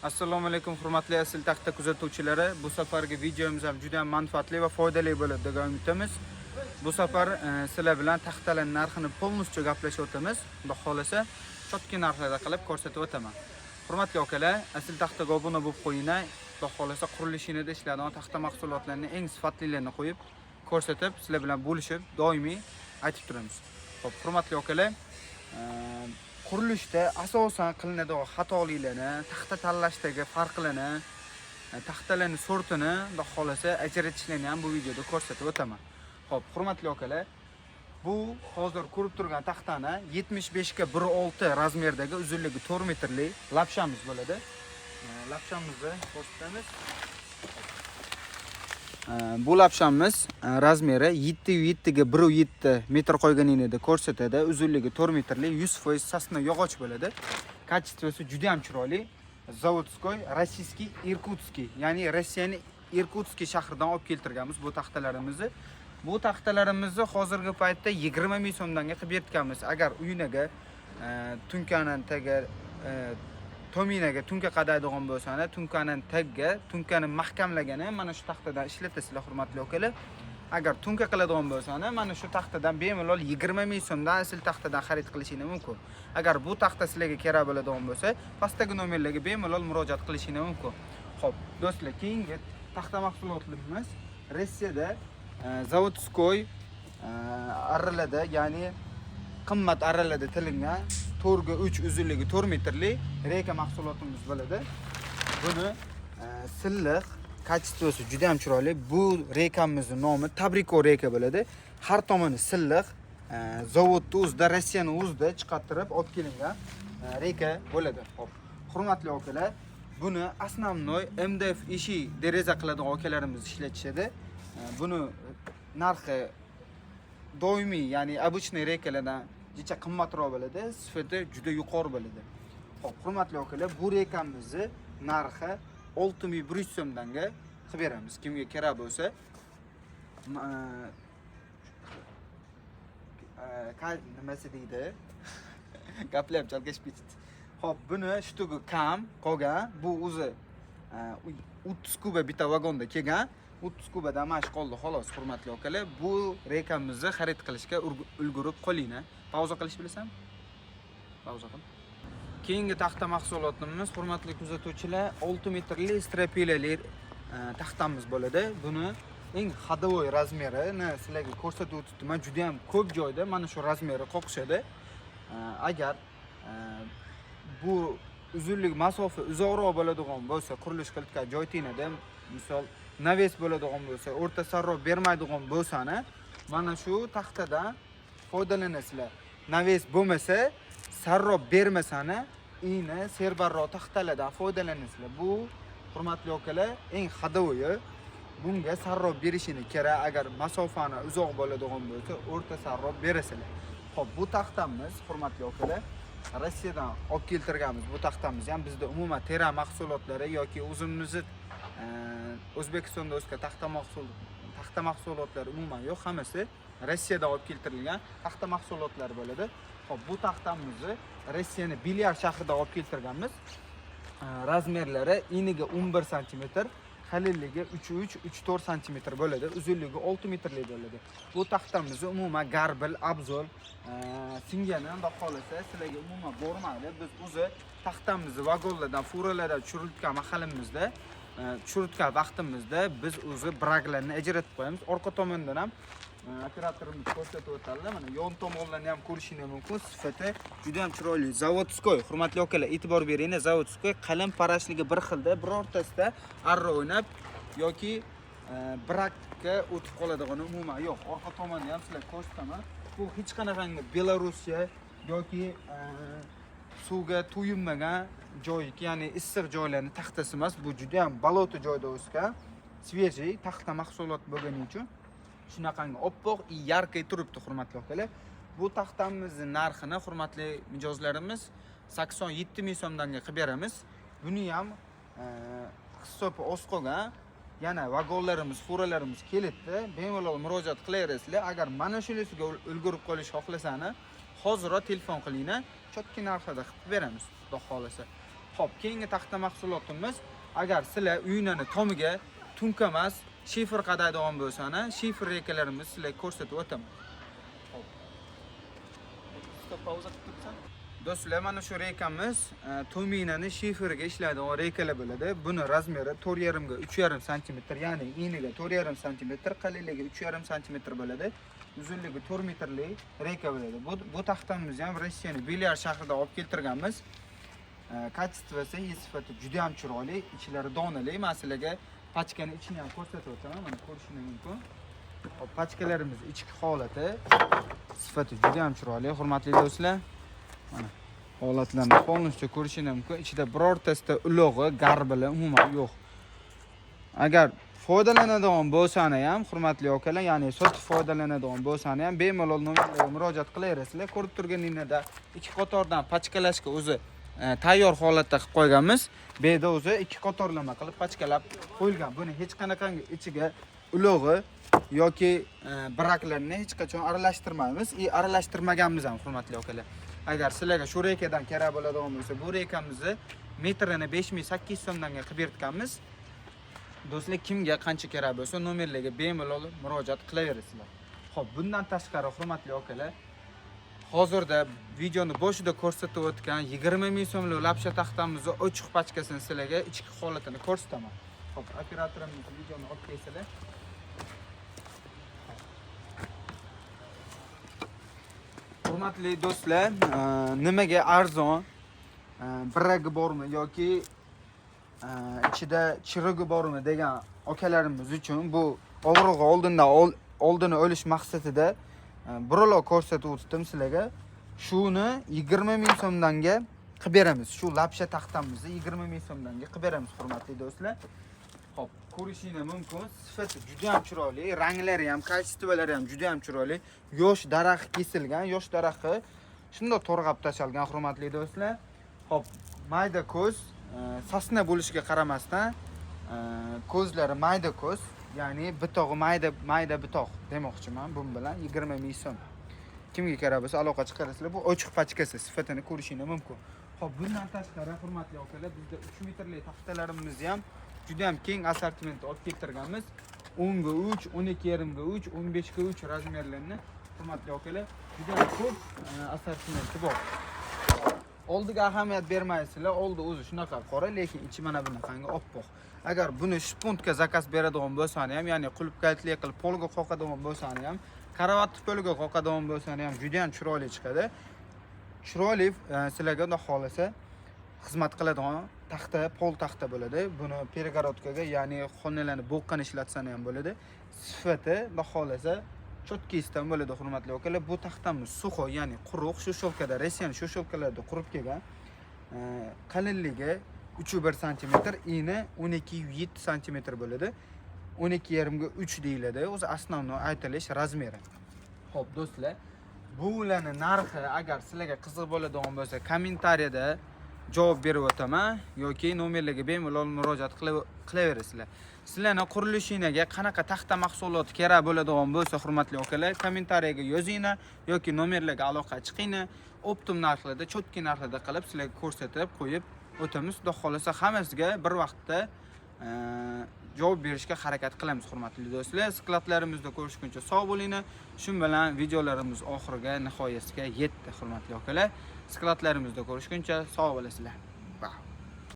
Assalomu alaykum hurmatli asl taxta kuzatuvchilari. Bu safargi videomiz ham juda ham manfaatli va foydali bo'ladi deb umidamiz. Bu safar sizlar bilan taxtalar narxini polностью gaplashib o'tamiz. Xudo xolasa, chotki narxlarda qilib ko'rsatib o'taman. Hurmatli akalar, asl taxtaga obuna bo'lib qo'yinglar. Xudo xolasa qurilishida ishlaydigan taxta mahsulotlarini eng sifatlilarini qo'yib ko'rsatib, sizlar bilan bo'lishib, doimiy aytib turamiz. Xo'p, hurmatli akalar, qurilishda asosan qilinadigan xatoliklarni, taxta tanlashdagi farqlarni, taxtalarning sortini, xudo xolasa ajratishlarni ham bu videoda ko'rsatib o'taman. Xo'p, hurmatli akalar, bu hozir ko'rib turgan taxtani 75 ga 1.6 razmerdagi uzunligi 4 metrli lapshamiz bo'ladi. Lapshamizni ko'rsatamiz. Bu lapshamiz razmeri 7.7 ga 1.7 metr qo'yganingizda ko'rsatadi. Uzunligi 4 metrli 100% sosna yog'och bo'ladi. Kачествоsi juda ham chiroyli. Zavodskoy, rossiyskiy, irkutskiy, ya'ni Rossiyaning Irkutskiy shahridan olib keltirganmiz bu taxtalarimizni. Bu taxtalarimizni hozirgi paytda 20 ming so'mdan qilib bertganmiz. Agar uyinaga tunkaning tagi tominaga tunka qadaydigan bo'lsangiz, tunkaning tagiga tunkani mahkamlagani mana shu taxtadan ishlatasizlar, hurmatli akalar. Agar tunka qiladigan bo'lsangiz, mana shu taxtadan bemalol 20 ming so'mdan asl taxtadan xarid qilishingiz mumkin. Agar bu taxta sizlarga kerak bo'ladigan bo'lsa, pastdagi nomerlarga bemalol murojaat qilishingiz mumkin. Xo'p, do'stlar, keyingi taxta mahsulotlarimiz Rossiyada zavodskoy arralarda, ya'ni qimmat arralarda tilingan 4 ga 3 uzunligi 4 metrli reka mahsulotimiz bo'ladi. Buni silliq, kачествоsi juda ham chiroyli. Bu rekamizning nomi Tabriko reka bo'ladi. Har tomoni silliq, zavodni o'zida, Rossiyaning o'zida chiqartirib olib kelingan reka bo'ladi. Xo'p, hurmatli akalar, buni основной MDF ishi deraza qiladigan akalarimiz ishlatishadi. Buni narxi doimiy, ya'ni обычный rekalardan jicha qimmatroq bo'ladi, sifati juda yuqori bo'ladi. Xo'p, hurmatli akalar, bu rekamizni narxi 6100 so'mdanga qilib beramiz. Kimga kerak bo'lsa, nimasi deydi? Gaplayam chalkashib ketdi. Xo'p, buni shtugi kam qolgan, bu o'zi 30 kuba bitta vagonda kelgan. 30 kubadan mash qoldi xolos, hurmatli akalar. Bu rekamizni xarid qilishga ulgurib qolinglar. Pauza qilish bilasan? Pauza qil. Keyingi taxta mahsulotimiz, hurmatli kuzatuvchilar, 6 metrli strapilali taxtamiz bo'ladi. Buni eng xadovoy razmerini sizlarga ko'rsatib o'tibman. Juda ham ko'p joyda mana shu razmeri qo'qishadi. Agar bu uzunlik masofa uzoqroq bo'ladigan bo'lsa, qurilish qilayotgan joy tinada, misol naves bo'ladigan bo'lsa, o'rta sarrob bermaydigan bo'lsani, mana shu taxtadan foydalanasizlar. Naves bo'lmasa, sarrob bermasani, ina serbarroq taxtalardan foydalanasizlar. Bu hurmatli akalar eng xadovoyi. Bunga sarrob berishini kerak. Agar masofani uzoq bo'ladigan bo'lsa, o'rta sarrob berasizlar. Xo'p, bu taxtamiz, hurmatli akalar, Rossiyadan olib keltirganmiz. Bu taxtamiz ham bizda umuman tera mahsulotlari yoki o'zimizni O'zbekistonda o'sgan taxta mahsulotlari umuman yo'q, hammasi Rossiyadan olib keltirilgan taxta mahsulotlar bo'ladi. Xo'p, bu taxtamizni Rossiyaning Bilyar shahridan olib keltirganmiz. Razmerlari eniga 11 sm, qalilligi 3.3-3.4 sm bo'ladi, uzunligi 6 metrli bo'ladi. Bu taxtamizni umuman garbil, abzol, singani unda qolsa sizlarga umuman bormaydi. Biz o'zi taxtamizni vagonlardan, furalardan tushirilgan mahalimizda, tushirilgan vaqtimizda biz o'zi braglarni ajratib qo'yamiz. Orqa tomondan ham operatorimiz ko'rsatib o'tadilar. Mana yon tomonlarni ham ko'rishingiz mumkin. Sifati juda ham chiroyli. Zavodskoy, hurmatli akalar, e'tibor beringlar. Zavodskoy qalin parashligi bir xilda, birortasida arra o'ynab yoki brakka o'tib qoladigan umuman yo'q. Orqa tomonni ham sizlarga ko'rsataman. Bu hech qanaqangi Belorussiya yoki suvga to'yinmagan joy, ya'ni issiq joylarning taxtasi emas. Bu juda ham baloti joyda o'sgan, svejiy taxta mahsulot bo'lgani uchun shunaqangi oppoq, yarqiy turibdi, hurmatli akalar. Bu taxtamizning narxini, hurmatli mijozlarimiz, 87 ming so'mdan qilib beramiz. Buni ham hisobi oz qolgan, yana vagonlarimiz, furalarimiz kelibdi. Bemalol murojaat qilaverasizlar. Agar mana shunisiga ulgurib qolish xohlasangiz, hozirroq telefon qilinglar. Chotki narxida qilib beramiz, xudo xolasa. Xo'p, keyingi taxta mahsulotimiz, agar sizlar uyinani tomiga tunkamas, shifer qadaydigan bo'lsa-na, shifer rekalarimiz sizlarga ko'rsatib o'taman. Xo'p. Stop pauza qilib turibsan. Do'stlar, mana shu rekamiz tominani shiferiga ishlaydigan rekalar bo'ladi. Buni razmeri 4,5 ga 3,5 sm, ya'ni eniga 4,5 sm, qalinligi 3,5 sm bo'ladi. Uzunligi 4 metrlik reka bo'ladi. Bu taxtamizni ham Rossiyaning Belyar shahrida olib keltirganmiz. Kачествоsi, sifati juda ham chiroyli, ichlari donali. Men sizlarga pachkani ichini ham ko'rsatib o'taman. Mana ko'rishingiz mumkin. Hop, pachkalarimiz ichki holati, sifati juda ham chiroyli, hurmatli do'stlar. Mana holatlarni polностью ko'rishingiz mumkin. Ichida birortasida ulog'i, garbili umuman yo'q. Agar foydalanadigan bo'lsani ham, hurmatli akalar, ya'ni sotib foydalanadigan bo'lsani ham bemalol nomerlarga murojaat qilaverasizlar. Ko'rib turganingizda ikki qatordan pachkalashga o'zi tayyor holatda qilib qo'yganmiz. Bu yerda o'zi ikki qatorlama qilib pachkalab qo'yilgan. Buni hech qanaqangi ichiga ulog'i yoki braklarni hech qachon aralashtirmaymiz. Aralashtirmaganmiz ham, hurmatli akalar. Agar sizlarga shu rekadan kerak bo'ladigan bo'lsa, bu rekamizni metrini 5800 so'mdan qilib berganmiz. Do'stlar, kimga qancha kerak bo'lsa, nomerlarga bemalol murojaat qilaverasizlar. Xo'p, bundan tashqari, hurmatli akalar, hozirda videoni boshida ko'rsatib o'tgan 20 ming so'mlik lapsha taxtamizni ochiq pachkasini sizlarga ichki holatini ko'rsataman. Xo'p, operatorimiz videoni olib kelsalar. Hurmatli do'stlar, nimaga arzon, biragi bormi yoki ichida chirigi bormi degan akalarimiz uchun bu og'rig'i oldini olish maqsadida birolo ko'rsatib o'tdim sizlarga. Shuni 20 ming so'mdanga qilib beramiz. Shu lapsha taxtamizni 20 ming so'mdanga qilib beramiz, hurmatli do'stlar. Xo'p, ko'rishingiz mumkin. Sifati juda ham chiroyli, ranglari ham, kачестволari ham juda ham chiroyli. Yosh daraxt kesilgan, yosh daraxti shunday to'rg'ab tashalgan, hurmatli do'stlar. Xo'p, mayda ko'z, sasna bo'lishiga qaramasdan ko'zlari mayda ko'z, ya'ni bitog'i mayda bitoq demoqchiman. Bu bilan 20 ming so'm. Kimga kerak bo'lsa aloqa chiqarasizlar. Bu ochiq pachkasi, sifatini ko'rishingiz mumkin. Xo'p, bundan tashqari, hurmatli akalar, bizda 3 metrli taxtalarimizni ham juda ham keng assortimentda olib keltirganmiz. 10 ga 3, 12,5 ga 3, 15 ga 3 razmerlarni, hurmatli akalar, juda ham ko'p assortimenti bor. Oldiga ahamiyat bermaysizlar. Oldi o'zi shunaqa qora, lekin ichi mana bunaqangi oppoq. Agar buni shpuntga zakaz beradigan bo'lsani ham, ya'ni qulp kalitli qilib polga qoqadigan bo'lsani ham, karavotni polga qoqadigan bo'lsani ham juda ham chiroyli chiqadi. Chiroyli sizlarga unda xolasa xizmat qiladigan taxta, pol taxta bo'ladi. Buni перегородкаga, ya'ni xonalarni bo'qqan ishlatsani ham bo'ladi. Sifati unda xolasa chotkisdan bo'ladi, hurmatli akalar. Bu taxtamiz suxo, ya'ni quruq, shu shopkada, Rossiyaning shu shopkalarida qurib kelgan. Qalinligi 3,1 sm, eni 12,7 sm bo'ladi. 12,5 ga 3 deyiladi. O'zi asosiy aytilish razmeri. Xo'p, do'stlar, bularni narxi agar sizlarga qiziq bo'ladigan bo'lsa, kommentariyada javob berib o'taman yoki nomerlarga bemalol murojaat qilaverasizlar. Sizlarning qurilishingizga qanaqa taxta mahsuloti kerak bo'ladigan bo'lsa, hurmatli akalar, kommentariyaga yozinglar yoki nomerlarga aloqa chiqinglar. Optim narxlarda, cho'tki narxlarda qilib sizlarga ko'rsatib qo'yib o'tamiz. Xudo xolasa hammasiga bir vaqtda javob berishga harakat qilamiz, hurmatli do'stlar. Skladlarimizda ko'rishguncha sog' bo'linglar. Shu bilan videolarimiz oxiriga, nihoyasiga yetdi, hurmatli akalar. Skladlarimizda ko'rishguncha sog' bo'lasizlar.